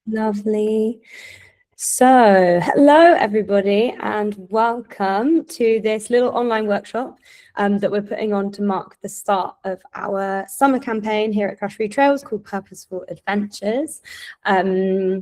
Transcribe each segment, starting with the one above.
Lovely. So, hello everybody, and welcome to this little online workshop that we're putting on to mark the start of our summer campaign here at Crash Free Trails called Purposeful Adventures. Yeah,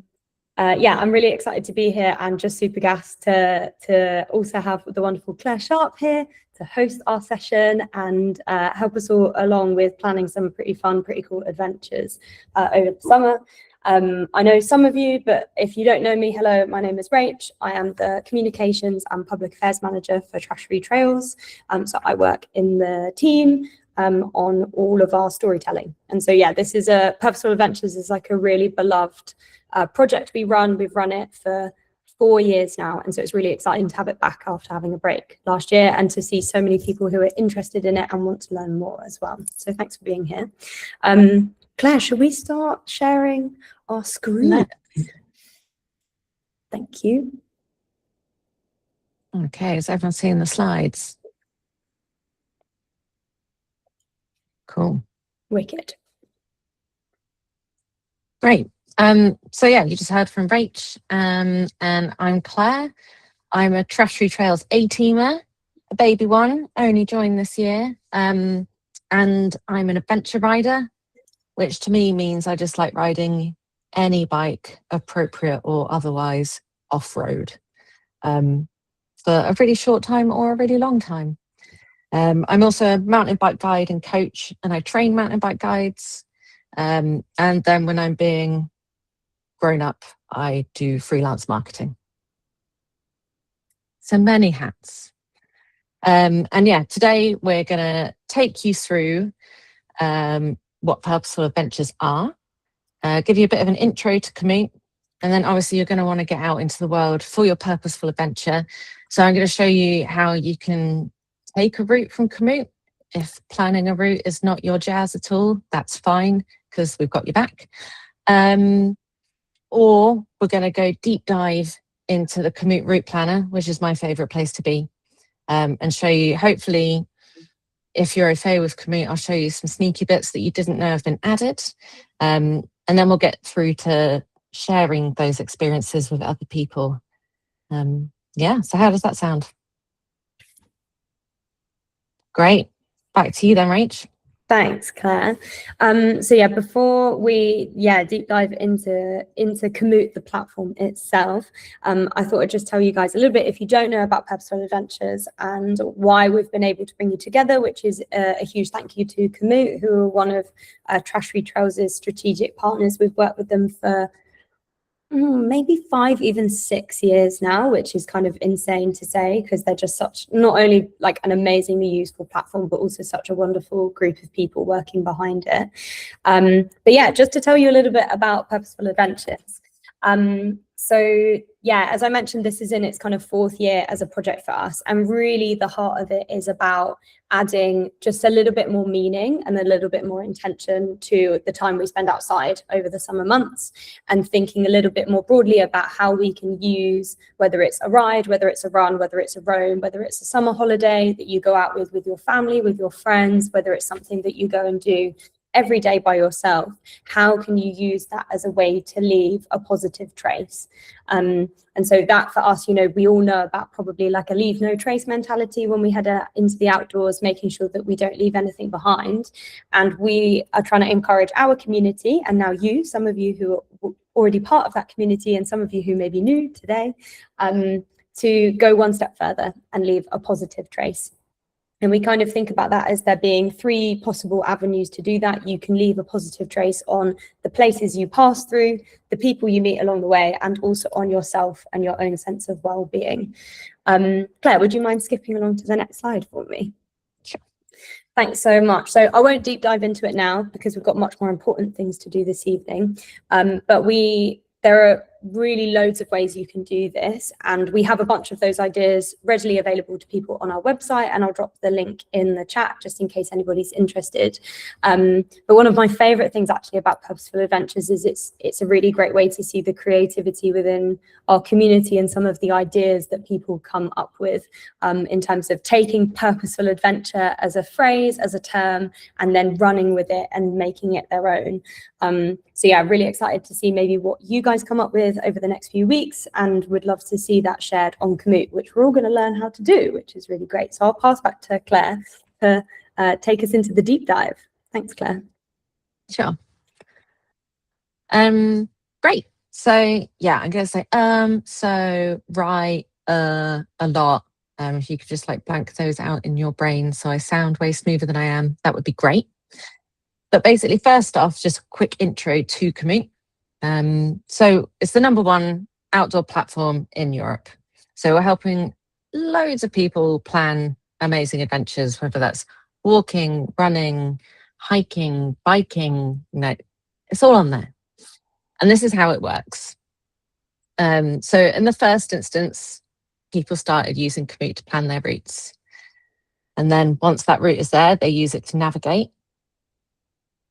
I'm really excited to be here and just super gassed to also have the wonderful Claire Sharp here to host our session and help us all along with planning some pretty fun, pretty cool adventures over the summer. I know some of you, but if you don't know me, hello, my name is Rach. I am the Communications and Public Affairs Manager for Crash Free Trails. So I work in the team on all of our storytelling. And so, yeah, this is Purposeful Adventures is like a really beloved project we run. We've run it for 4 years now. And so it's really exciting to have it back after having a break last year and to see so many people who are interested in it and want to learn more as well. So thanks for being here. Claire, should we start sharing our screen? Thank you. Okay, is everyone seeing the slides? Cool. Wicked. Great. So yeah, you just heard from Rach, and I'm Claire. I'm a Crash Free Trails A-teamer, a baby one, only joined this year. And I'm an adventure rider, which to me means I just like riding any bike, appropriate or otherwise, off-road for a really short time or a really long time. I'm also a mountain bike guide and coach, and I train mountain bike guides. And then when I'm being grown up, I do freelance marketing. So many hats. And yeah, today we're going to take you through what Purposeful Adventures are, give you a bit of an intro to Komoot, and then obviously you're going to want to get out into the world for your Purposeful Adventure. So I'm going to show you how you can take a route from Komoot. If planning a route is not your jazz at all, that's fine, because we've got your back. Or we're going to go deep dive into the Komoot route planner, which is my favorite place to be, and show you, hopefully, if you're okay with Komoot, I'll show you some sneaky bits that you didn't know have been added. And then we'll get through to sharing those experiences with other people. Yeah, so how does that sound? Great. Back to you then, Rach. Thanks, Claire. So yeah, before we deep dive into Komoot, the platform itself, I thought I'd just tell you guys a little bit, if you don't know about Purposeful Adventures and why we've been able to bring you together, which is a huge thank you to Komoot, who are one of Crash Free Trails' strategic partners. We've worked with them for maybe 5, even 6 years now, which is kind of insane to say, because they're just such, not only like an amazingly useful platform, but also such a wonderful group of people working behind it. But yeah, just to tell you a little bit about Purposeful Adventures. So yeah, as I mentioned, this is in its kind of 4th year as a project for us. And really the heart of it is about adding just a little bit more meaning and a little bit more intention to the time we spend outside over the summer months, and thinking a little bit more broadly about how we can use, whether it's a ride, whether it's a run, whether it's a roam, whether it's a summer holiday that you go out with your family, with your friends, whether it's something that you go and do every day by yourself, how can you use that as a way to leave a positive trace? And so that for us, you know, we all know about probably like a leave no trace mentality when we head into the outdoors, making sure that we don't leave anything behind. And we are trying to encourage our community, and now you, some of you who are already part of that community, and some of you who may be new today, to go one step further and leave a positive trace. And we kind of think about that as there being 3 possible avenues to do that. You can leave a positive trace on the places you pass through, the people you meet along the way, and also on yourself and your own sense of well-being. Claire, would you mind skipping along to the next slide for me? Sure. Thanks so much. So I won't deep dive into it now because we've got much more important things to do this evening. But really loads of ways you can do this, and we have a bunch of those ideas readily available to people on our website, and I'll drop the link in the chat just in case anybody's interested. But one of my favorite things actually about Purposeful Adventures is it's a really great way to see the creativity within our community and some of the ideas that people come up with, in terms of taking purposeful adventure as a phrase, as a term, and then running with it and making it their own. So yeah, really excited to see maybe what you guys come up with over the next few weeks, and would love to see that shared on Komoot, which we're all going to learn how to do, which is really great. So I'll pass back to Claire to take us into the deep dive. Thanks, Claire. Sure. Great. So yeah, I'm going to say so, right, a lot. If you could just like blank those out in your brain so I sound way smoother than I am, that would be great. But basically, first off, just a quick intro to Komoot. So it's the #1 outdoor platform in Europe. So we're helping loads of people plan amazing adventures, whether that's walking, running, hiking, biking, it's all on there. And this is how it works. So in the first instance, people started using Komoot to plan their routes. And then once that route is there, they use it to navigate.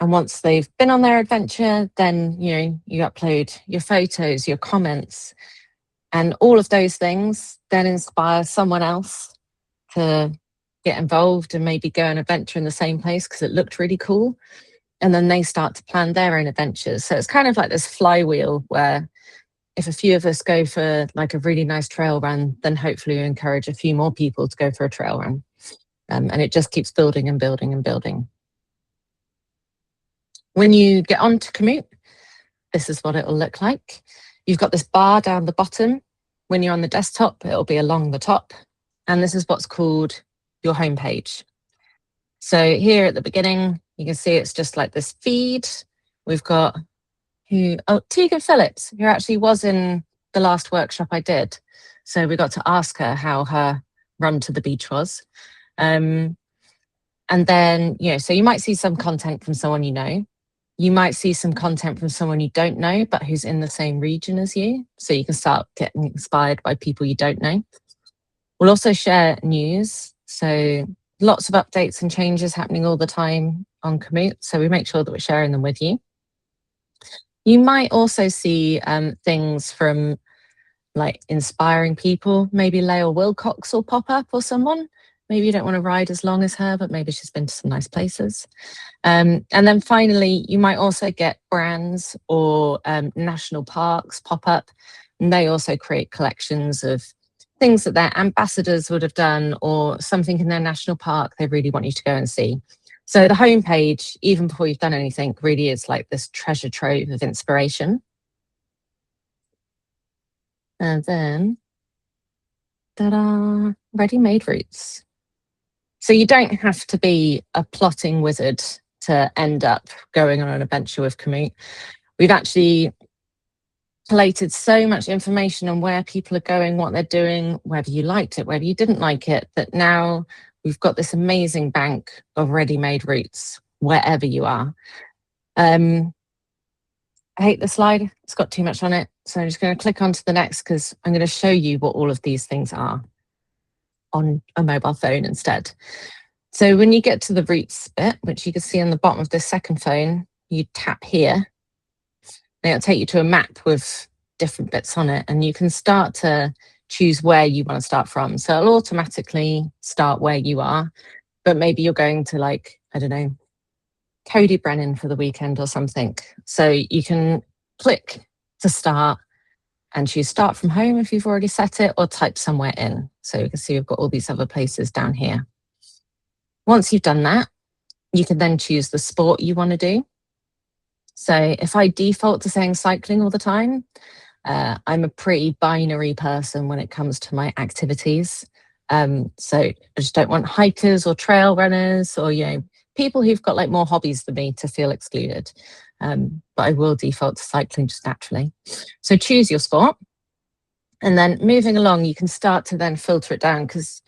And once they've been on their adventure, then you upload your photos, your comments, and all of those things then inspire someone else to get involved and maybe go and adventure in the same place because it looked really cool. And then they start to plan their own adventures. So it's kind of like this flywheel where if a few of us go for like a really nice trail run, then hopefully we encourage a few more people to go for a trail run. And it just keeps building and building and building. When you get onto Komoot, this is what it'll look like. You've got this bar down the bottom. When you're on the desktop, it'll be along the top. And this is what's called your homepage. So here at the beginning, you can see it's just like this feed. We've got Tegan Phillips, who actually was in the last workshop I did. So we got to ask her how her run to the beach was. And then, so you might see some content from someone you know. You might see some content from someone you don't know, but who's in the same region as you. So you can start getting inspired by people you don't know. We'll also share news. So lots of updates and changes happening all the time on Komoot. So we make sure that we're sharing them with you. You might also see things from like inspiring people. Maybe Lael Wilcox will pop up, or someone. Maybe you don't want to ride as long as her, but maybe she's been to some nice places. And then finally, you might also get brands or national parks pop up. And they also create collections of things that their ambassadors would have done, or something in their national park they really want you to go and see. So the homepage, even before you've done anything, really is like this treasure trove of inspiration. And then, ta-da, ready-made routes. So you don't have to be a plotting wizard to end up going on an adventure with Komoot. We've actually collated so much information on where people are going, what they're doing, whether you liked it, whether you didn't like it, that now we've got this amazing bank of ready-made routes wherever you are. I hate the slide. It's got too much on it. So I'm just going to click on to the next because I'm going to show you what all of these things are on a mobile phone instead. So when you get to the routes bit, which you can see on the bottom of this second phone, you tap here. And it'll take you to a map with different bits on it, and you can start to choose where you want to start from. So it'll automatically start where you are, but maybe you're going to, like, I don't know, Cody Brennan for the weekend or something. So you can click to start and choose start from home if you've already set it, or type somewhere in. So you can see we've got all these other places down here. Once you've done that, you can then choose the sport you want to do. So if I default to saying cycling all the time, I'm a pretty binary person when it comes to my activities. So I just don't want hikers or trail runners or, people who've got like more hobbies than me to feel excluded. But I will default to cycling just naturally. So choose your sport. And then moving along, you can start to then filter it down, because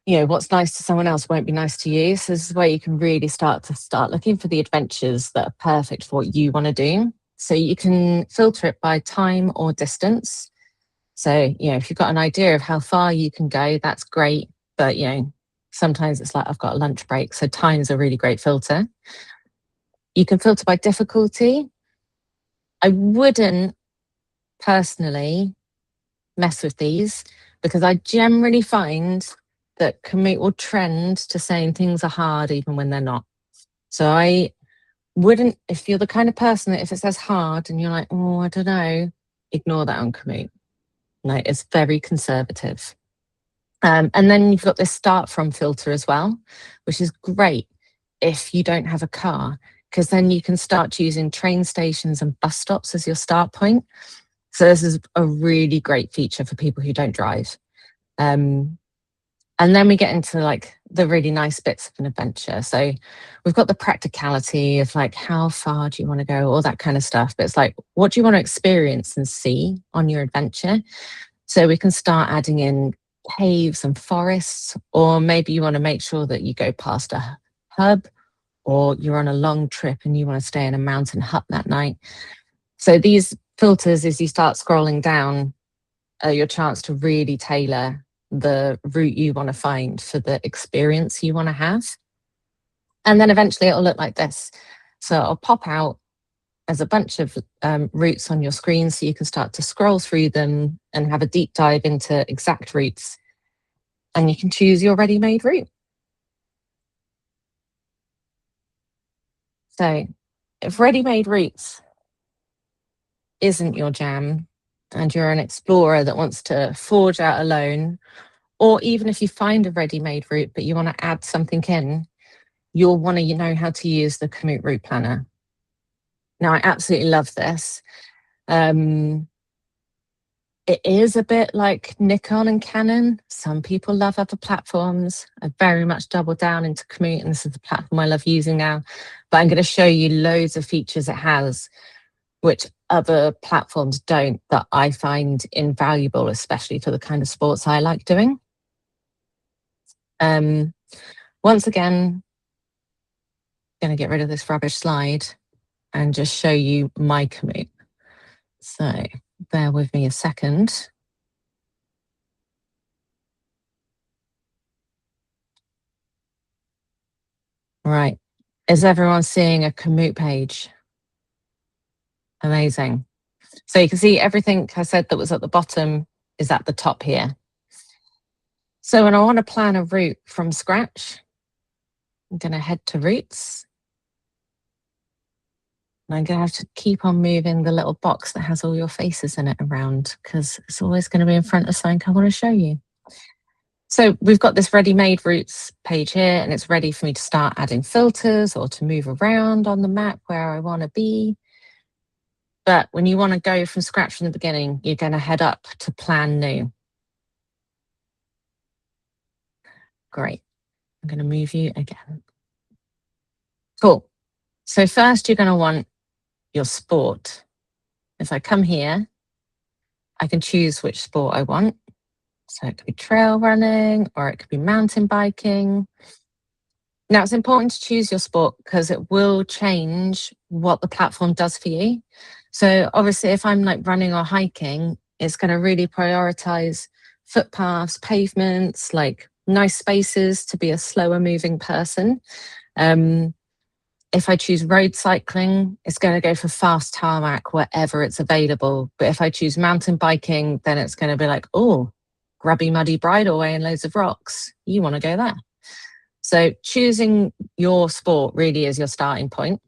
what's nice to someone else won't be nice to you. So this is where you can really start looking for the adventures that are perfect for what you want to do. So you can filter it by time or distance. So, if you've got an idea of how far you can go, that's great. But, sometimes it's like I've got a lunch break. So time's a really great filter. You can filter by difficulty. I wouldn't personally mess with these because I generally find that Komoot will trend to saying things are hard even when they're not. So I wouldn't, if you're the kind of person that if it says hard and you're like, oh, I don't know, ignore that on Komoot. No, it's very conservative. And then you've got this start from filter as well, which is great if you don't have a car, because then you can start choosing train stations and bus stops as your start point. So this is a really great feature for people who don't drive. And then we get into like the really nice bits of an adventure. So we've got the practicality of like, how far do you want to go? All that kind of stuff. But it's like, what do you want to experience and see on your adventure? So we can start adding in caves and forests, or maybe you want to make sure that you go past a hub, or you're on a long trip and you want to stay in a mountain hut that night. So these filters, as you start scrolling down, are your chance to really tailor the route you want to find for the experience you want to have. And then eventually it'll look like this. So it'll pop out as a bunch of routes on your screen, so you can start to scroll through them and have a deep dive into exact routes. And you can choose your ready-made route. So if ready-made routes isn't your jam and you're an explorer that wants to forge out alone, or even if you find a ready-made route but you want to add something in, you'll want to know how to use the Komoot Route Planner. Now, I absolutely love this. It is a bit like Nikon and Canon. Some people love other platforms. I very much doubled down into Komoot, and this is the platform I love using now. But I'm going to show you loads of features it has, which other platforms don't, that I find invaluable, especially for the kind of sports I like doing. Once again, I'm going to get rid of this rubbish slide and just show you my Komoot. So bear with me a second. Right. Is everyone seeing a Komoot page? Amazing. So you can see everything I said that was at the bottom is at the top here. So when I want to plan a route from scratch, I'm going to head to routes. And I'm going to have to keep on moving the little box that has all your faces in it around, because it's always going to be in front of something I want to show you. So we've got this ready-made routes page here, and it's ready for me to start adding filters or to move around on the map where I want to be. But when you want to go from scratch from the beginning, you're going to head up to plan new. Great. I'm going to move you again. Cool. So first you're going to want your sport. If I come here, I can choose which sport I want. So it could be trail running or it could be mountain biking. Now it's important to choose your sport because it will change what the platform does for you. So obviously if I'm like running or hiking, it's going to really prioritize footpaths, pavements, like nice spaces to be a slower moving person. If I choose road cycling, it's going to go for fast tarmac wherever it's available. But if I choose mountain biking, then it's going to be like, oh, grubby, muddy bridleway and loads of rocks. You want to go there. So choosing your sport really is your starting point.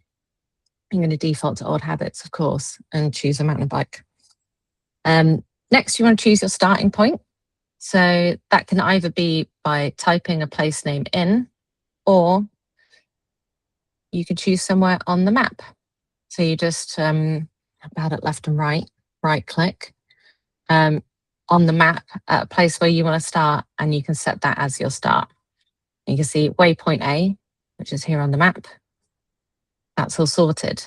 I'm going to default to old habits, of course, and choose a mountain bike. Next, you want to choose your starting point. So that can either be by typing a place name in, or you could choose somewhere on the map. So you just about it left and right click on the map at a place where you want to start, and you can set that as your start. You can see waypoint A, which is here on the map. That's all sorted.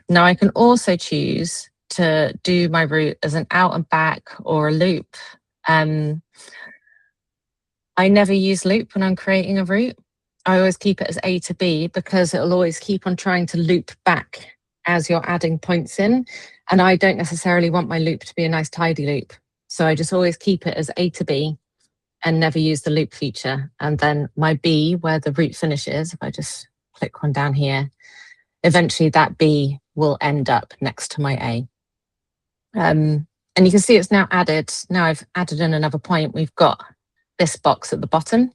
Now I can also choose to do my route as an out and back or a loop. I never use loop when I'm creating a route. I always keep it as A to B because it'll always keep on trying to loop back as you're adding points in. And I don't necessarily want my loop to be a nice tidy loop. So I just always keep it as A to B and never use the loop feature. And then my B, where the route finishes, if I just click one down here, eventually that B will end up next to my A. And you can see it's now added. Now I've added in another point. We've got this box at the bottom.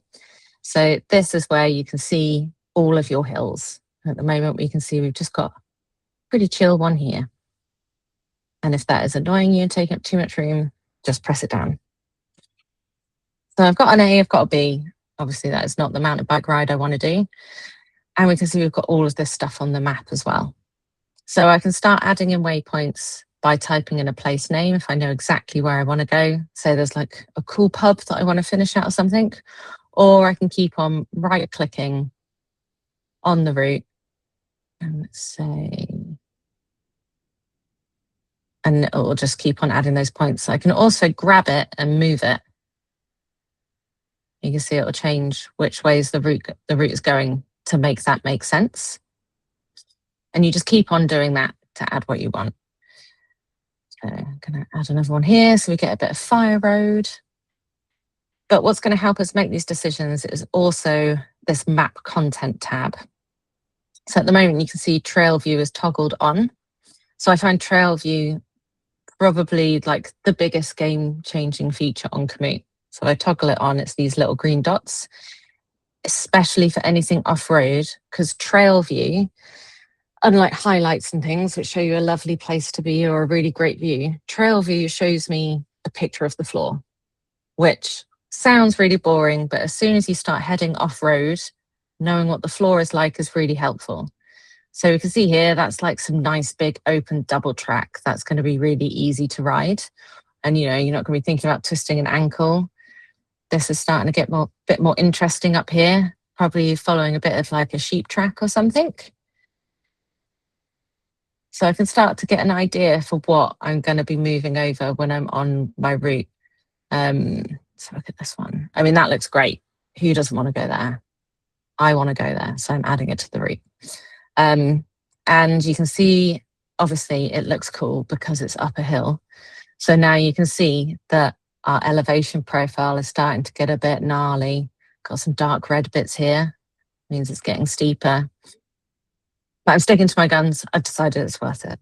So this is where you can see all of your hills. At the moment, we can see we've just got a pretty chill one here. And if that is annoying you and taking up too much room, just press it down. So I've got an A, I've got a B. Obviously, that is not the mountain bike ride I want to do. And we can see we've got all of this stuff on the map as well. So I can start adding in waypoints by typing in a place name if I know exactly where I want to go. Say there's like a cool pub that I want to finish at or something. Or I can keep on right-clicking on the route. And let's say, and it will just keep on adding those points. I can also grab it and move it. You can see it will change which ways the route is going to make that make sense. And you just keep on doing that to add what you want. So I'm going to add another one here so we get a bit of fire road. But what's going to help us make these decisions is also this map content tab. So at the moment you can see trail view is toggled on. So I find trail view probably like the biggest game changing feature on Komoot. So I toggle it on, it's these little green dots, especially for anything off-road, because trail view, unlike highlights and things, which show you a lovely place to be or a really great view, trail view shows me a picture of the floor, which sounds really boring, but as soon as you start heading off-road, knowing what the floor is like is really helpful. So we can see here, that's like some nice big open double track. That's going to be really easy to ride. And you know, you're not going to be thinking about twisting an ankle. This is starting to get a bit more interesting up here, probably following a bit of like a sheep track or something. So I can start to get an idea for what I'm going to be moving over when I'm on my route. So look at this one. I mean, that looks great. Who doesn't want to go there? I want to go there, so I'm adding it to the route. And you can see, obviously, it looks cool because it's up a hill. So now you can see that our elevation profile is starting to get a bit gnarly. Got some dark red bits here. Means it's getting steeper. But I'm sticking to my guns. I've decided it's worth it.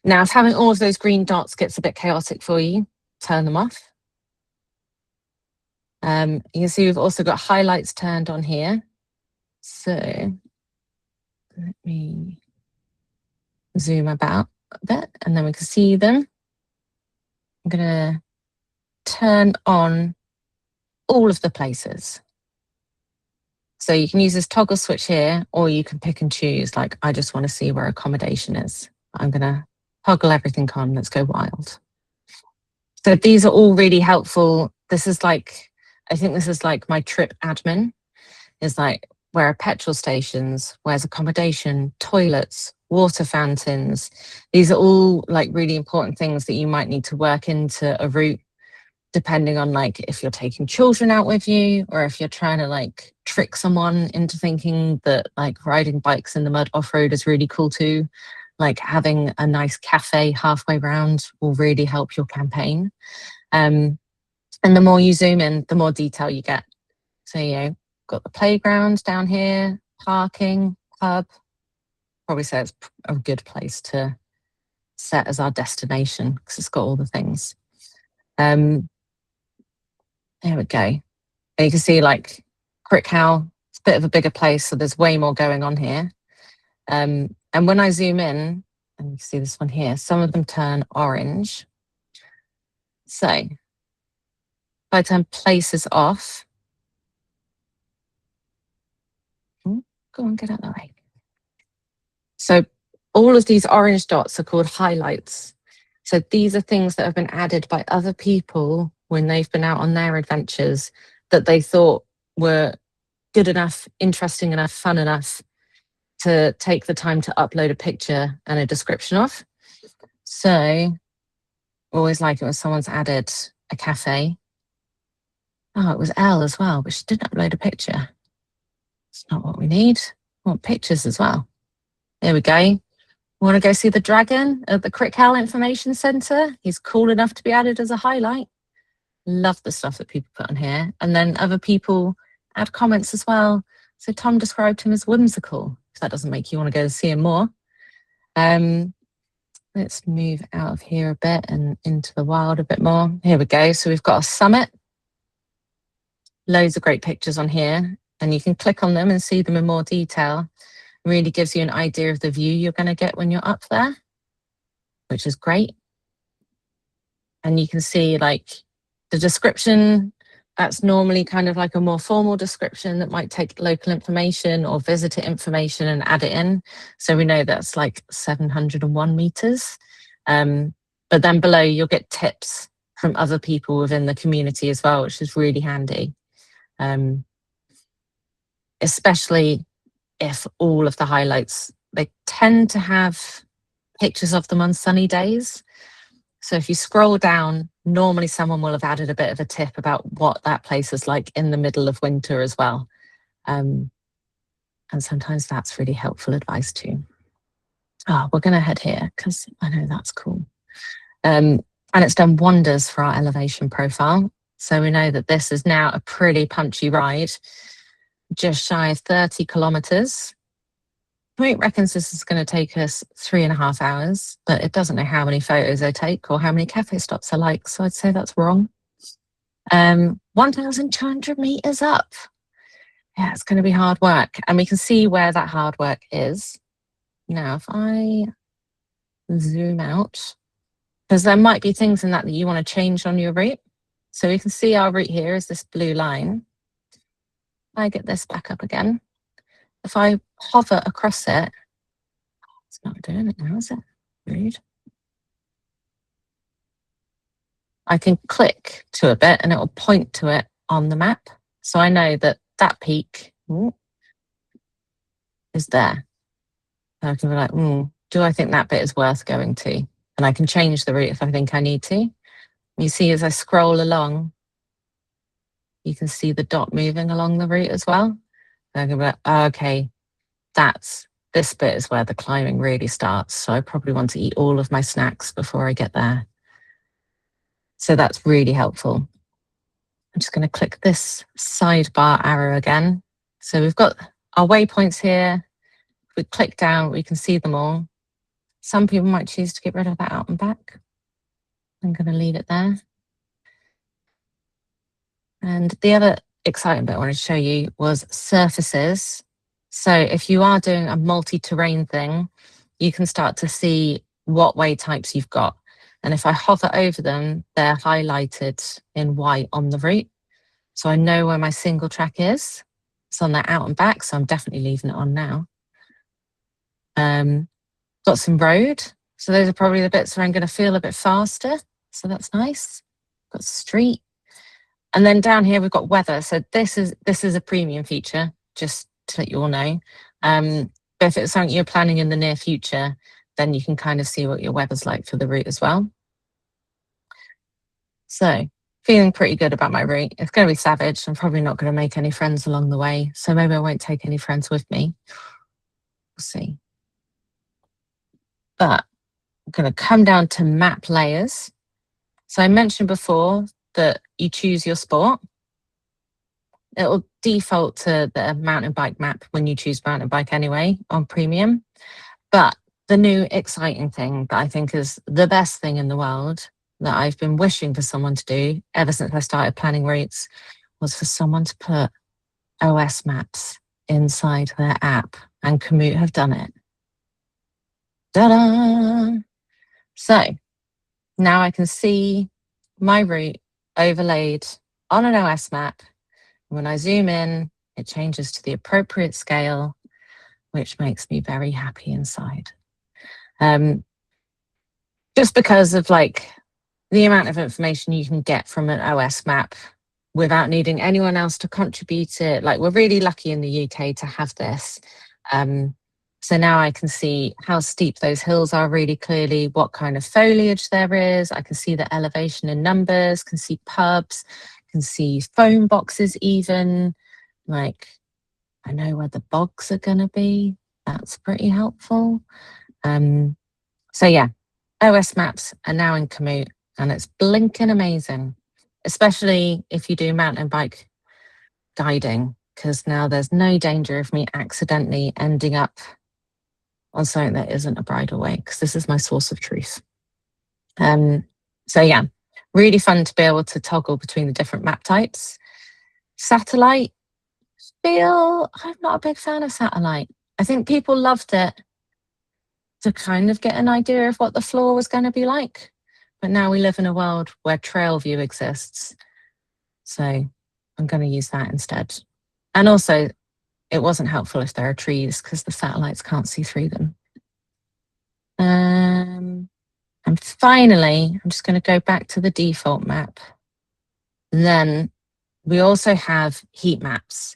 Now, if having all of those green dots gets a bit chaotic for you, turn them off. You can see we've also got highlights turned on here. So let me zoom about a bit and then we can see them. I'm going to turn on all of the places. So you can use this toggle switch here, or you can pick and choose, like I just want to see where accommodation is. I'm going to toggle everything on. Let's go wild. So these are all really helpful. This is like, I think this is like my trip admin, is like where are petrol stations, where's accommodation, toilets, water fountains. These are all like really important things that you might need to work into a route, depending on like if you're taking children out with you or if you're trying to like trick someone into thinking that like riding bikes in the mud off-road is really cool too. Like having a nice cafe halfway round will really help your campaign. And the more you zoom in, the more detail you get. So, you know, got the playground down here, parking, pub. Probably say it's a good place to set as our destination because it's got all the things. There we go. And you can see like Crickhow, it's a bit of a bigger place, so there's way more going on here. And when I zoom in, and you can see this one here, some of them turn orange. So if I turn places off, go on, get out of the way. So all of these orange dots are called highlights. So these are things that have been added by other people when they've been out on their adventures that they thought were good enough, interesting enough, fun enough to take the time to upload a picture and a description of. So I always like it when someone's added a cafe. Oh, it was Elle as well, but she didn't upload a picture. It's not what we need. We want pictures as well. There we go. Want to go see the dragon at the Crickhall Information Centre? He's cool enough to be added as a highlight. Love the stuff that people put on here. And then other people add comments as well. So Tom described him as whimsical. If that doesn't make you want to go and see him more. Let's move out of here a bit and into the wild a bit more. Here we go. So we've got a summit. Loads of great pictures on here. And you can click on them and see them in more detail. It really gives you an idea of the view you're going to get when you're up there, which is great. And you can see like the description, that's normally kind of like a more formal description that might take local information or visitor information and add it in. So we know that's like 701 meters. But then below you'll get tips from other people within the community as well, which is really handy. Especially if all of the highlights, they tend to have pictures of them on sunny days. So if you scroll down, normally someone will have added a bit of a tip about what that place is like in the middle of winter as well. And sometimes that's really helpful advice too. We're going to head here because I know that's cool. And it's done wonders for our elevation profile. So we know that this is now a pretty punchy ride, just shy of 30 kilometers. Komoot reckons this is going to take us 3.5 hours, but it doesn't know how many photos they take or how many cafe stops are like, so I'd say that's wrong. 1,200 meters up. Yeah, it's going to be hard work, and we can see where that hard work is. Now, if I zoom out, because there might be things in that you want to change on your route. So we can see our route here is this blue line. I get this back up again. If I hover across it, it's not doing it now, is it? Rude. I can click to a bit and it will point to it on the map. So I know that that peak is there. So I can be like, do I think that bit is worth going to? And I can change the route if I think I need to. You see, as I scroll along, you can see the dot moving along the route as well. And I can be like, okay, this bit is where the climbing really starts. So I probably want to eat all of my snacks before I get there. So that's really helpful. I'm just going to click this sidebar arrow again. So we've got our waypoints here. If we click down, we can see them all. Some people might choose to get rid of that out and back. I'm going to leave it there. And the other exciting bit I wanted to show you was surfaces. So if you are doing a multi-terrain thing, you can start to see what way types you've got. And if I hover over them, they're highlighted in white on the route. So I know where my single track is. It's on that out and back, so I'm definitely leaving it on now. Got some road. So those are probably the bits where I'm going to feel a bit faster. So that's nice. Got street. And then down here we've got weather. So this is a premium feature, just to let you all know. But if it's something you're planning in the near future, then you can kind of see what your weather's like for the route as well. So feeling pretty good about my route. It's going to be savage. I'm probably not going to make any friends along the way. So maybe I won't take any friends with me. We'll see. But I'm going to come down to map layers. So I mentioned before that you choose your sport. It will default to the mountain bike map when you choose mountain bike anyway on premium. But the new exciting thing that I think is the best thing in the world that I've been wishing for someone to do ever since I started planning routes was for someone to put OS maps inside their app, and Komoot have done it. Ta-da! So now I can see my route overlaid on an OS map. When I zoom in, it changes to the appropriate scale, which makes me very happy inside. Just because of like the amount of information you can get from an OS map without needing anyone else to contribute it. Like, we're really lucky in the UK to have this. So now I can see how steep those hills are really clearly, what kind of foliage there is. I can see the elevation in numbers, can see pubs, can see phone boxes even. Like, I know where the bogs are going to be. That's pretty helpful. So yeah, OS maps are now in Komoot, and it's blinking amazing, especially if you do mountain bike guiding, because now there's no danger of me accidentally ending up on something that isn't a bridleway, because this is my source of truth. So yeah, really fun to be able to toggle between the different map types. Satellite, I'm not a big fan of satellite. I think people loved it to kind of get an idea of what the floor was going to be like. But now we live in a world where trail view exists. So I'm going to use that instead. And also, it wasn't helpful if there are trees because the satellites can't see through them. And finally, I'm just going to go back to the default map. And then we also have heat maps.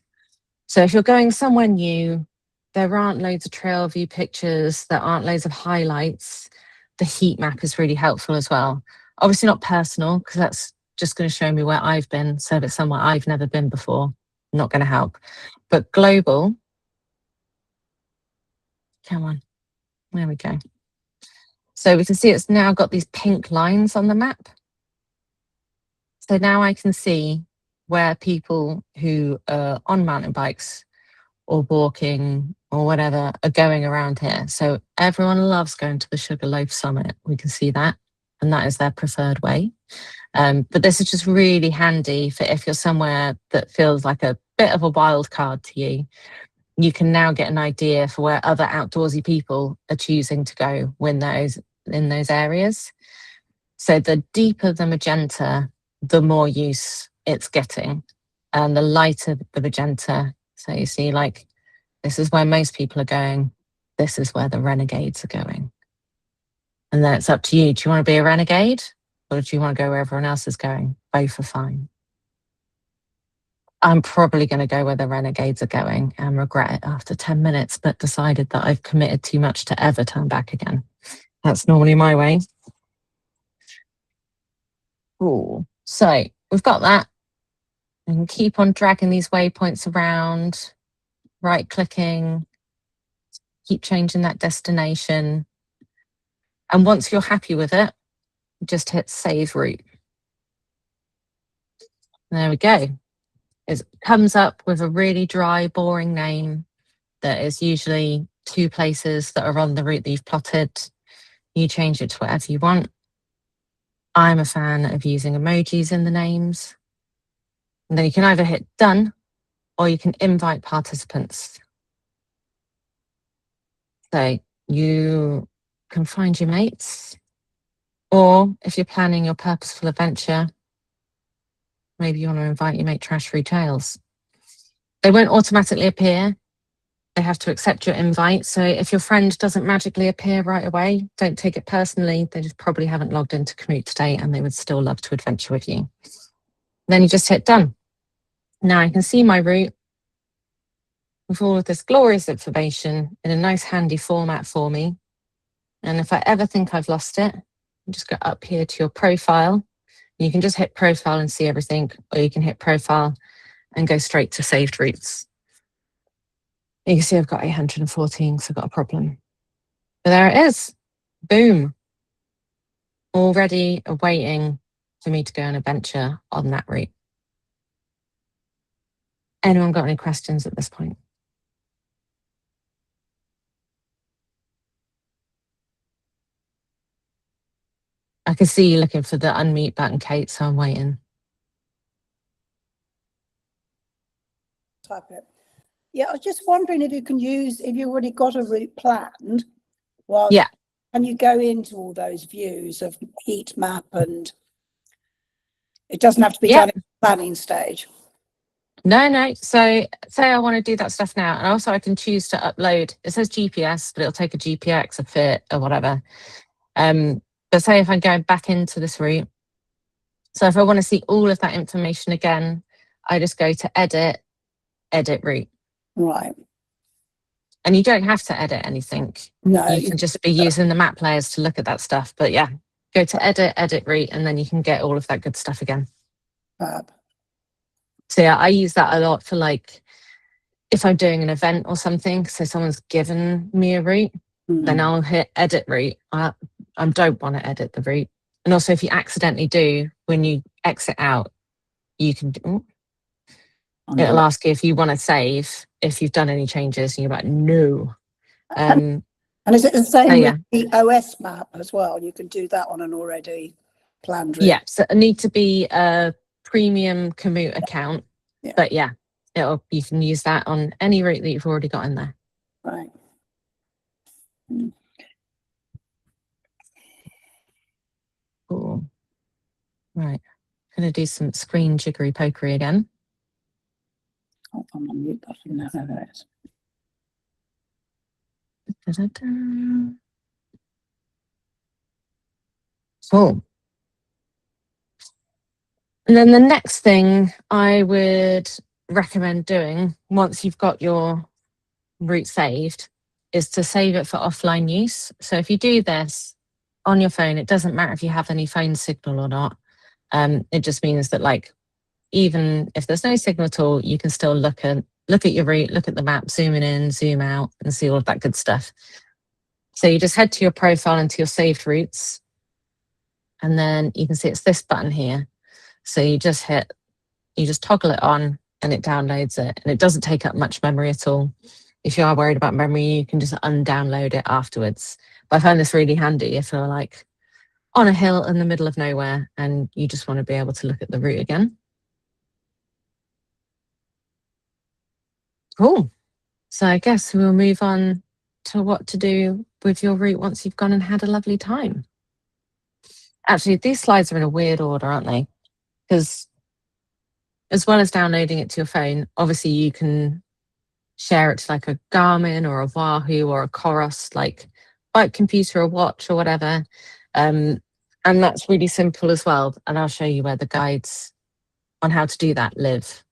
So if you're going somewhere new, there aren't loads of trail view pictures, there aren't loads of highlights. The heat map is really helpful as well. Obviously not personal, because that's just going to show me where I've been. So if it's somewhere I've never been before, not going to help. But global, come on, there we go. So we can see it's now got these pink lines on the map. So now I can see where people who are on mountain bikes or walking or whatever are going around here. So everyone loves going to the Sugarloaf Summit. We can see that, and that is their preferred way. But this is just really handy for if you're somewhere that feels like a bit of a wild card to you. You can now get an idea for where other outdoorsy people are choosing to go in those areas. So the deeper the magenta, the more use it's getting, and the lighter the magenta. So you see, like, this is where most people are going. This is where the renegades are going. And then it's up to you. Do you want to be a renegade, or do you want to go where everyone else is going? Both are fine. I'm probably going to go where the renegades are going and regret it after 10 minutes, but decided that I've committed too much to ever turn back again. That's normally my way. Ooh. So we've got that. We can keep on dragging these waypoints around, right-clicking, keep changing that destination. And once you're happy with it, just hit save route. There we go. It comes up with a really dry, boring name that is usually 2 places that are on the route that you've plotted. You change it to whatever you want. I'm a fan of using emojis in the names. And then you can either hit done or you can invite participants. So you can find your mates, or if you're planning your purposeful adventure, maybe you want to invite your mate Trash Free Trails. They won't automatically appear. They have to accept your invite. So if your friend doesn't magically appear right away, don't take it personally. They just probably haven't logged into Komoot today and they would still love to adventure with you. Then you just hit done. Now I can see my route with all of this glorious information in a nice handy format for me. And if I ever think I've lost it, you just go up here to your profile. You can just hit profile and see everything, or you can hit profile and go straight to saved routes. You can see I've got 814, so I've got a problem. But there it is. Boom. Already awaiting for me to go on an adventure on that route. Anyone got any questions at this point? I can see you looking for the unmute button, Kate, so I'm waiting. Type it. Yeah, I was just wondering if you can use, if you've already got a route planned, well, Yeah. Can you go into all those views of heat map, and it doesn't have to be done in the planning stage? No. So say I want to do that stuff now, and also I can choose to upload. It says GPS, but it'll take a GPX, a fit, or whatever. But say if I'm going back into this route, so if I want to see all of that information again, I just go to edit route. Right. And you don't have to edit anything. No. You can just be using the map layers to look at that stuff. But yeah, go to edit route, and then you can get all of that good stuff again. Fab. So yeah, I use that a lot for like if I'm doing an event or something, so someone's given me a route, then I'll hit edit route. I don't want to edit the route. And also if you accidentally do, when you exit out, you can, it'll ask you if you want to save, if you've done any changes, and you're like, no. And is it the same yeah. with the OS map as well? You can do that on an already planned route. Yeah, so it need to be a premium komoot account. Yeah. But yeah, you can use that on any route that you've already got in there. Right. Cool. Right. Gonna do some screen jiggery pokery again. Oh, I'm on mute button now. There it is. Da-da-da. Cool. And then the next thing I would recommend doing once you've got your route saved is to save it for offline use. So if you do this on your phone, it doesn't matter if you have any phone signal or not. It just means that, like, even if there's no signal at all, you can still look at your route, look at the map, zooming in, zoom out, and see all of that good stuff. So you just head to your profile and to your saved routes, and then you can see it's this button here. So you just toggle it on and it downloads it, and it doesn't take up much memory at all. If you are worried about memory, you can just undownload it afterwards. But I find this really handy if you're like on a hill in the middle of nowhere and you just want to be able to look at the route again. Cool. So I guess we'll move on to what to do with your route once you've gone and had a lovely time. Actually, these slides are in a weird order, aren't they? Because as well as downloading it to your phone, obviously you can share it to like a Garmin or a Wahoo or a Coros, like bike computer or watch or whatever. And that's really simple as well. And I'll show you where the guides on how to do that live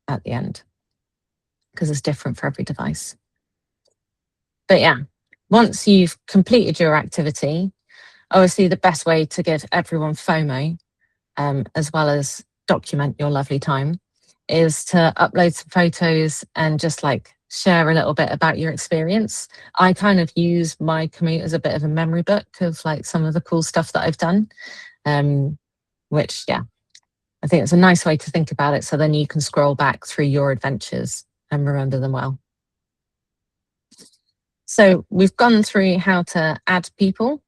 at the end, because it's different for every device. But yeah, once you've completed your activity, obviously the best way to give everyone FOMO, as well as document your lovely time, is to upload some photos and just like share a little bit about your experience. I kind of use my komoot as a bit of a memory book of like some of the cool stuff that I've done, which, yeah, I think it's a nice way to think about it. So then you can scroll back through your adventures and remember them well. So we've gone through how to add people.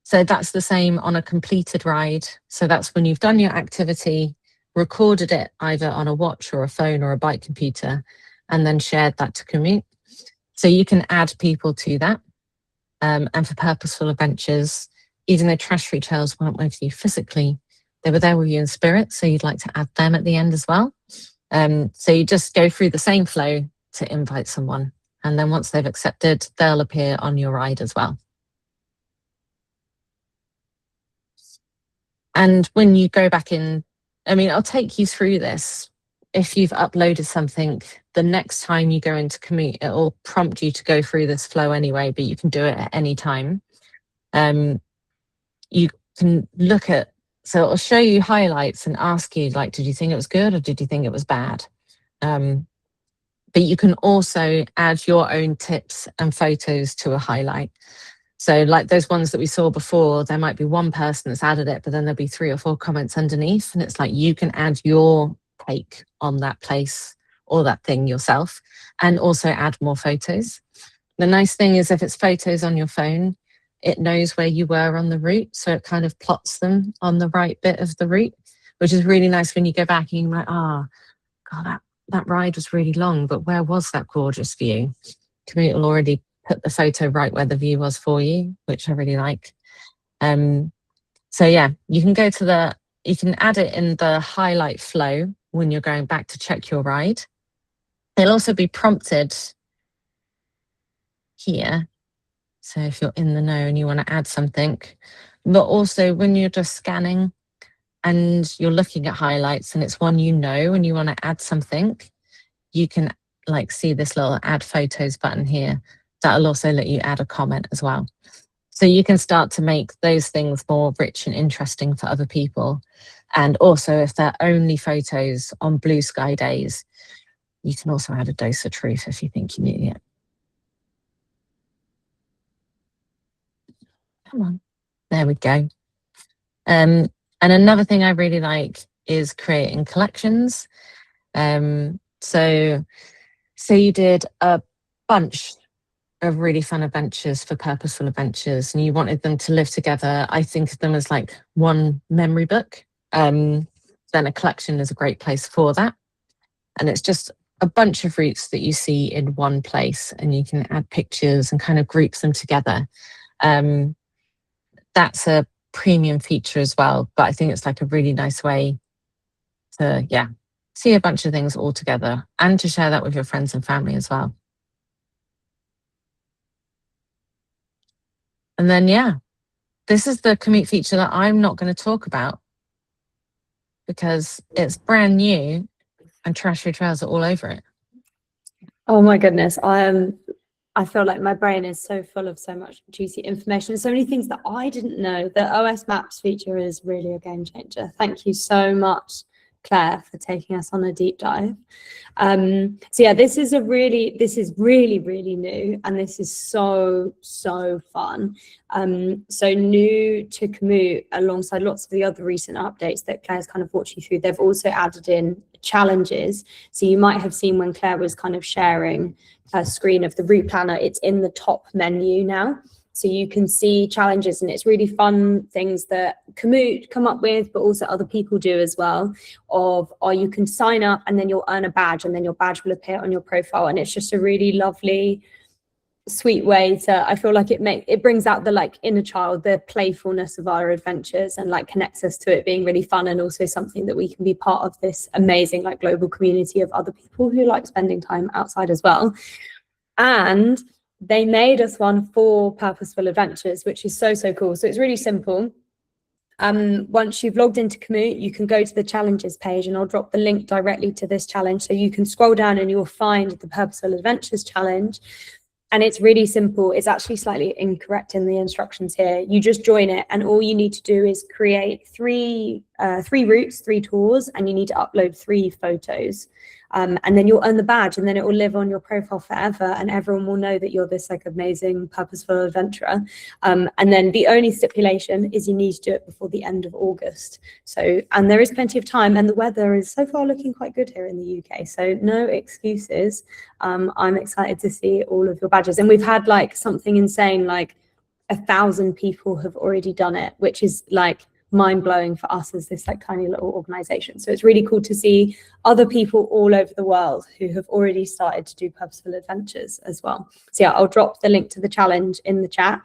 So that's the same on a completed ride. So that's when you've done your activity, recorded it either on a watch or a phone or a bike computer, and then shared that to komoot. So you can add people to that. And for Purposeful Adventures, even though Trash Free Trails weren't with you physically, they were there with you in spirit. So you'd like to add them at the end as well. So you just go through the same flow to invite someone. And then once they've accepted, they'll appear on your ride as well. And when you go back in, I mean, I'll take you through this. If you've uploaded something, the next time you go into komoot, it will prompt you to go through this flow anyway, but you can do it at any time. You can look at, so it'll show you highlights and ask you, like, did you think it was good or did you think it was bad? But you can also add your own tips and photos to a highlight. So like those ones that we saw before, there might be one person that's added it, but then there'll be 3 or 4 comments underneath. And it's like you can add your take on that place or that thing yourself and also add more photos. The nice thing is if it's photos on your phone, it knows where you were on the route. So it kind of plots them on the right bit of the route, which is really nice when you go back and you're like, oh, God, that ride was really long, but where was that gorgeous view? komoot will already put the photo right where the view was for you, which I really like. So yeah, you can go to you can add it in the highlight flow when you're going back to check your ride. It'll also be prompted here. So if you're in the know and you want to add something, but also when you're just scanning and you're looking at highlights and it's one you know and you want to add something, you can like see this little add photos button here. That'll also let you add a comment as well. So you can start to make those things more rich and interesting for other people. And also if they're only photos on blue sky days, you can also add a dose of truth if you think you need it. Come on. There we go. And another thing I really like is creating collections. So you did a bunch of really fun adventures for Purposeful Adventures and you wanted them to live together. I think of them as like one memory book. Then a collection is a great place for that. And it's just a bunch of routes that you see in one place and you can add pictures and kind of group them together. That's a premium feature as well, but I think it's like a really nice way to, see a bunch of things all together and to share that with your friends and family as well. And then, this is the komoot feature that I'm not going to talk about because it's brand new and Trashy Trails are all over it. Oh my goodness, I feel like my brain is so full of so much juicy information, so many things that I didn't know. The OS Maps feature is really a game changer. Thank you so much, Claire, for taking us on a deep dive. So yeah, this is really, really new, and this is so fun. So new to Komoot, alongside lots of the other recent updates that Claire's kind of walked you through, they've also added in challenges. So you might have seen when Claire was kind of sharing her screen of the route planner, it's in the top menu now. So you can see challenges, and it's really fun things that Komoot come up with, but also other people do as well, or you can sign up and then you'll earn a badge and then your badge will appear on your profile. And it's just a really lovely, sweet way to, I feel like it brings out the like inner child, the playfulness of our adventures, and like connects us to it being really fun, and also something that we can be part of this amazing like global community of other people who like spending time outside as well. And they made us one for Purposeful Adventures, which is so cool. So it's really simple. Once you've logged into Komoot, you can go to the challenges page, and I'll drop the link directly to this challenge. So you can scroll down and you'll find the Purposeful Adventures challenge. And it's really simple. It's actually slightly incorrect in the instructions here. You just join it, and all you need to do is create three routes, 3 tours, and you need to upload 3 photos. And then you'll earn the badge, and then it will live on your profile forever, and everyone will know that you're this like amazing purposeful adventurer. And then the only stipulation is you need to do it before the end of August. So, and there is plenty of time, and the weather is so far looking quite good here in the UK, so no excuses. I'm excited to see all of your badges, and we've had like something insane, like 1,000 people have already done it, which is like mind-blowing for us as this like tiny little organization. So it's really cool to see other people all over the world who have already started to do Purposeful Adventures as well. So yeah, I'll drop the link to the challenge in the chat.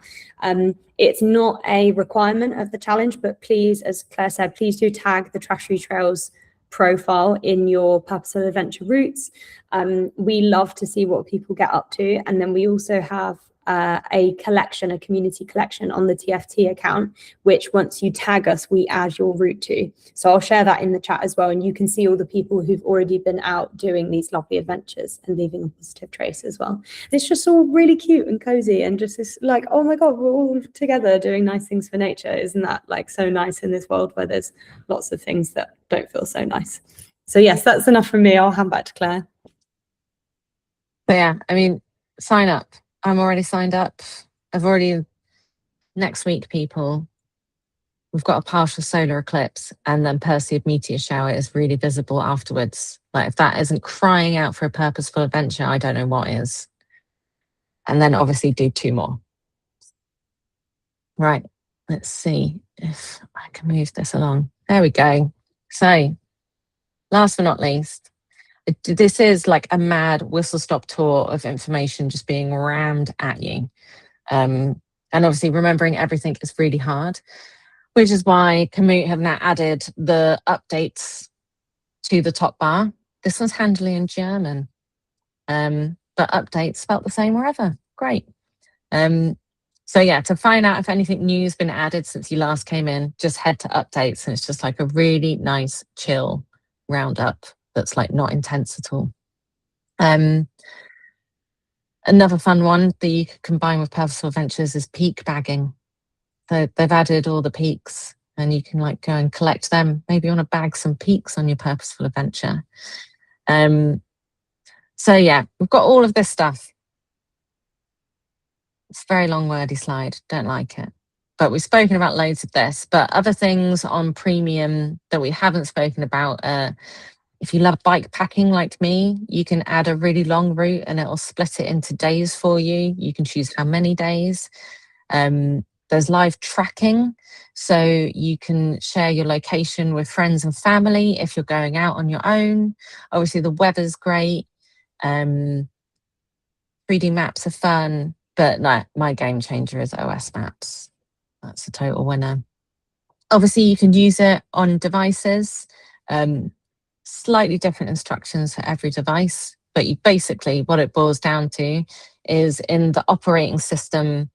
It's not a requirement of the challenge, but please, as Claire said, please do tag the Trashy Trails profile in your Purposeful Adventure routes. We love to see what people get up to, and then we also have a community collection on the TFT account, which once you tag us, we add your route to. So I'll share that in the chat as well, and you can see all the people who've already been out doing these lovely adventures and leaving a positive trace as well. It's just all really cute and cozy, and just this like, oh my God, we're all together doing nice things for nature. Isn't that like so nice in this world where there's lots of things that don't feel so nice? So yes, that's enough from me. I'll hand back to Claire. So yeah, I mean, sign up. I'm already signed up. Next week, people, we've got a partial solar eclipse, and then Perseid meteor shower is really visible afterwards. Like if that isn't crying out for a purposeful adventure, I don't know what is. And then obviously do 2 more. Right, let's see if I can move this along. There we go. So last but not least, this is like a mad whistle-stop tour of information just being rammed at you. And obviously remembering everything is really hard, which is why Komoot have now added the updates to the top bar. This one's handily in German, but updates spelt the same wherever. Great. So yeah, to find out if anything new has been added since you last came in, just head to updates, and it's just like a really nice, chill roundup that's like not intense at all. Another fun one that you could combine with Purposeful Adventures is peak bagging. So they've added all the peaks, and you can like go and collect them. Maybe you want to bag some peaks on your Purposeful Adventure. So yeah, we've got all of this stuff. It's a very long wordy slide, don't like it. But we've spoken about loads of this, but other things on premium that we haven't spoken about, if you love bike packing like me, you can add a really long route and it'll split it into days for you. You can choose how many days. There's live tracking, so you can share your location with friends and family if you're going out on your own. Obviously, the weather's great. 3D maps are fun, but like my game changer is OS Maps. That's a total winner. Obviously, you can use it on devices. Slightly different instructions for every device, but basically what it boils down to is in the operating system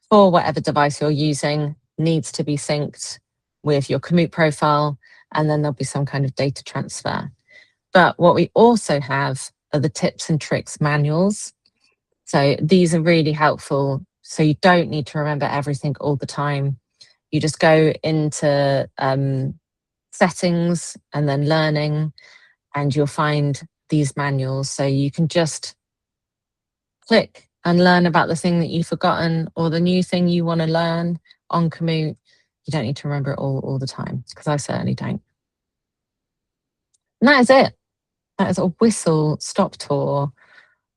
for whatever device you're using needs to be synced with your komoot profile, and then there'll be some kind of data transfer. But what we also have are the tips and tricks manuals. So these are really helpful. So you don't need to remember everything all the time. You just go into settings and then learning, and you'll find these manuals. So you can just click and learn about the thing that you've forgotten or the new thing you want to learn on komoot. You don't need to remember it all the time, because I certainly don't. And that is it. That is a whistle-stop tour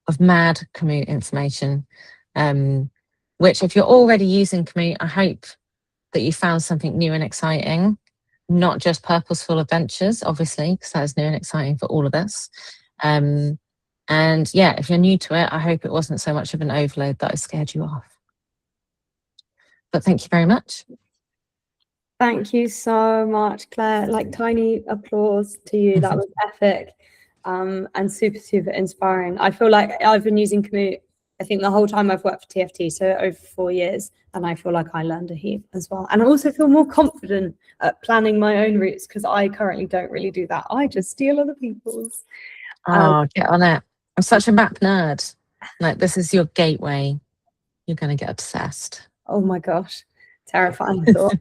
of mad komoot information, which if you're already using komoot, I hope that you found something new and exciting, not just Purposeful Adventures, obviously, because that is new and exciting for all of us. And yeah, if you're new to it, I hope it wasn't so much of an overload that I scared you off. But thank you very much. Thank you so much, Claire. Like, tiny applause to you. That was epic, and super, super inspiring. I feel like I've been using komoot, I think, the whole time I've worked for TFT, so over 4 years, and I feel like I learned a heap as well. And I also feel more confident at planning my own routes, because I currently don't really do that. I just steal other people's. Oh, get on it. I'm such a map nerd. Like, this is your gateway. You're going to get obsessed. Oh my gosh, terrifying thought.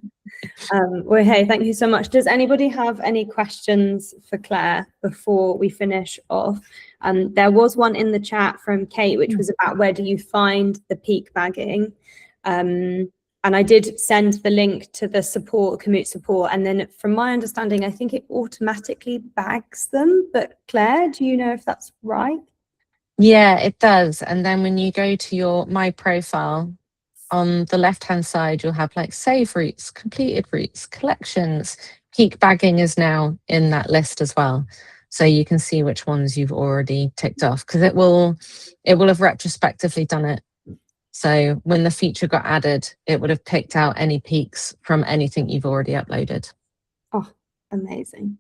Well, hey, thank you so much. Does anybody have any questions for Claire before we finish off? There was one in the chat from Kate, which was about where do you find the peak bagging? And I did send the link to the komoot support. And then from my understanding, I think it automatically bags them. But Claire, do you know if that's right? Yeah, it does. And then when you go to your My Profile, on the left-hand side, you'll have like save routes, completed routes, collections. Peak bagging is now in that list as well. So you can see which ones you've already ticked off, because it will have retrospectively done it. So when the feature got added, it would have picked out any peaks from anything you've already uploaded. Oh, amazing.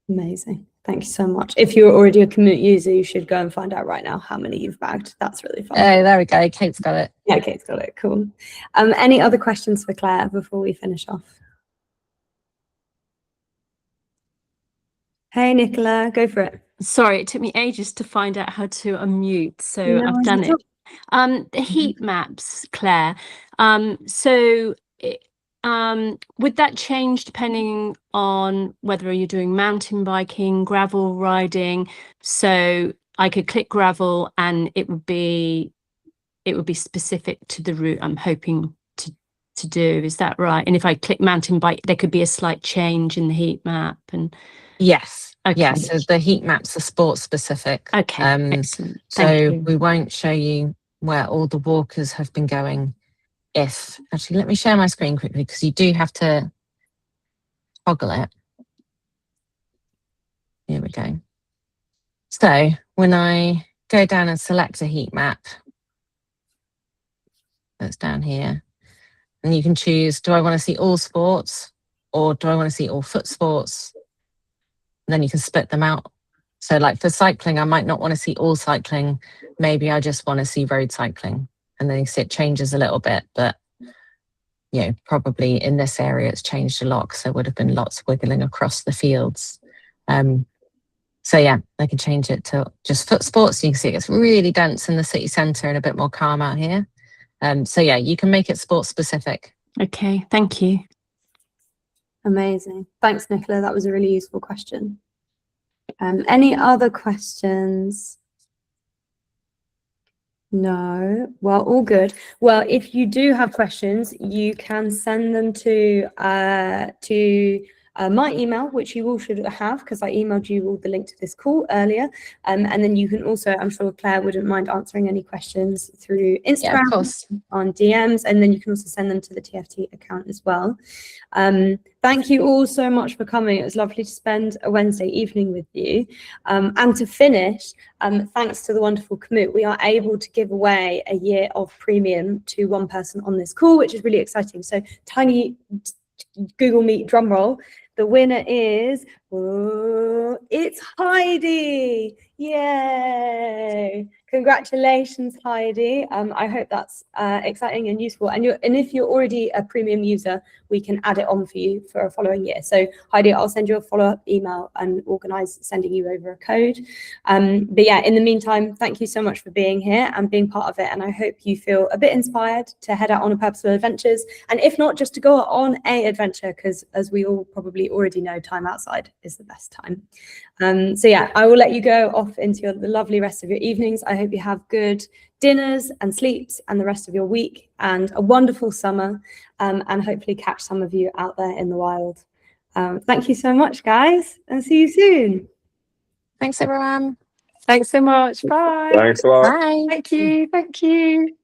Amazing. Thank you so much. If you're already a komoot user, you should go and find out right now how many you've bagged. That's really fun. Oh, there we go. Kate's got it. Yeah, Kate's got it. Cool. Any other questions for Claire before we finish off? Hey, Nicola, go for it. Sorry, it took me ages to find out how to unmute, so No I've worries done at it. all. The heat maps, Claire. Would that change depending on whether you're doing mountain biking, gravel riding? So I could click gravel and it would be specific to the route I'm hoping to do. Is that right? And if I click mountain bike, there could be a slight change in the heat map. And yes, okay. Yes. So the heat maps are sport specific. Okay, excellent. So we won't show you where all the walkers have been going. Actually, let me share my screen quickly, because you do have to toggle it. Here we go. So when I go down and select a heat map, that's down here, and you can choose, do I want to see all sports or do I want to see all foot sports? And then you can split them out. So like for cycling, I might not want to see all cycling. Maybe I just want to see road cycling. And then you see it changes a little bit, but you know, probably in this area it's changed a lot, because there would have been lots wiggling across the fields. So yeah, I can change it to just foot sports. You can see it gets really dense in the city centre and a bit more calm out here. So yeah, you can make it sport specific. Okay, thank you. Amazing. Thanks, Nicola. That was a really useful question. Any other questions No, well, all good. Well, if you do have questions, you can send them to my email, which you all should have, because I emailed you all the link to this call earlier. And then you can also, I'm sure Claire wouldn't mind answering any questions through Instagram, Yeah, of course. on DMs, and then you can also send them to the TFT account as well. Thank you all so much for coming. It was lovely to spend a Wednesday evening with you. And to finish, thanks to the wonderful Komoot, we are able to give away a year of premium to one person on this call, which is really exciting. So tiny Google Meet drum roll. The winner is, it's Heidi. Yay. Congratulations, Heidi. I hope that's exciting and useful. And if you're already a premium user, we can add it on for you for a following year. So Heidi, I'll send you a follow-up email and organize sending you over a code. But yeah, in the meantime, thank you so much for being here and being part of it. And I hope you feel a bit inspired to head out on a Purposeful Adventures. And if not, just to go on a adventure, because as we all probably already know, time outside is the best time. So yeah, I will let you go off into the lovely rest of your evenings. I hope you have good dinners and sleeps and the rest of your week and a wonderful summer, and hopefully catch some of you out there in the wild. Thank you so much, guys, and see you soon. Thanks, everyone. Thanks so much. Bye. Thanks a lot. Bye. Thank you. Thank you.